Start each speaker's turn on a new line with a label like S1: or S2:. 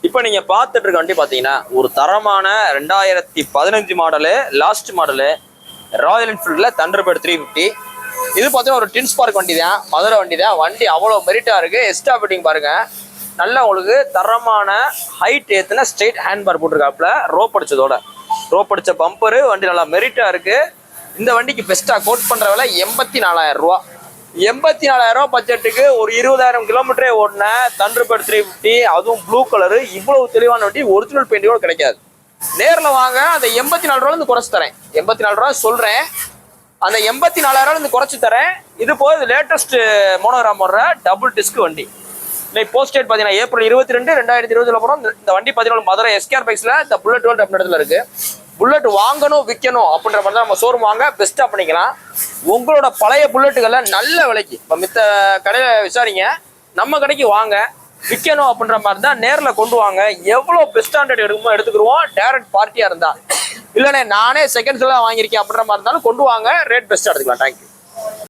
S1: இப்போ நீங்க பார்த்துட்டு இருக்க வண்டி பாத்தீங்கன்னா ஒரு தரமான 2015 மாடலு, லாஸ்ட் மாடலு ராயல் என்ஃபீல்ட்ல தண்டர்பர்ட் 350. இது பார்த்தீங்கன்னா ஒரு டின் ஸ்பார்க் வண்டி தான், மதுரை வண்டி தான். வண்டி அவ்வளோ மெரிட்டா இருக்கு. எக்ஸ்ட்ரா ஃபிட்டிங் பாருங்க, நல்லா உங்களுக்கு தரமான ஹைட் ஏத்துன ஸ்ட்ரெயிட் ஹேண்ட் பார் போட்டிருக்காப்புல, ரோப் அடிச்சதோட. ரோப் அடிச்ச பம்பரு, வண்டி நல்லா மெரிட்டா இருக்கு. இந்த வண்டிக்கு பெஸ்டா கோட் பண்ற விலை 84,000 ரூபா. 84,000 ரூபா பட்ஜெட்டுக்கு ஒரு 20,000 கிலோமீட்டரே ஓடின தண்டர்பர்ட் 350, அதுவும் ப்ளூ கலரு, இவ்வளவு தெளிவான வண்டி ஒரிஜினல் பெயிண்டோட கிடைக்காது. நேரில் வாங்க, அந்த 84 ரூபாயிலிருந்து குறைச்சு தரேன். 84 ரூபா சொல்றேன், அந்த 84,000 ரூபாயிலிருந்து குறைச்சு தரேன். இது போது லேட்டஸ்ட் மோனோகிராம் வர்ற டபுள் டிஸ்க் வண்டி. இன்னைக்கு போஸ்ட் டேட் பார்த்தீங்கன்னா ஏப்ரல் 22, 2020 போகிறோம். இந்த வண்டி பார்த்தீங்கன்னா மதுரை எஸ்கேஆர் பைக்ஸ்ல இந்த புல்லட் வேர்ல்ட் அப்படின்ற இடத்துல இருக்கு. புல்லட் வாங்கணும் விற்கணும் அப்படின்ற மாதிரி தான் நம்ம ஷோரூம் வாங்க பெஸ்ட்டாக பண்ணிக்கலாம். உங்களோட பழைய புல்லட்டுகளை நல்ல விலைக்கு இப்போ மித்த கடையில் விசாரிங்க, நம்ம கடைக்கு வாங்க. விற்கணும் அப்படின்ற மாதிரி தான் நேரில் கொண்டு வாங்க. எவ்வளோ பெஸ்ட் ஸ்டாண்டர்ட் எடுக்குமோ எடுத்துக்கிடுவோம். டேரக்ட் பார்ட்டியாக இருந்தால், இல்லைண்ணே நானே செகண்ட்ஸ்லாம் வாங்கியிருக்கேன் அப்படின்ற மாதிரி இருந்தாலும் கொண்டு வாங்க, ரேட் பெஸ்ட்டாக எடுத்துக்கலாம். தேங்க்யூ.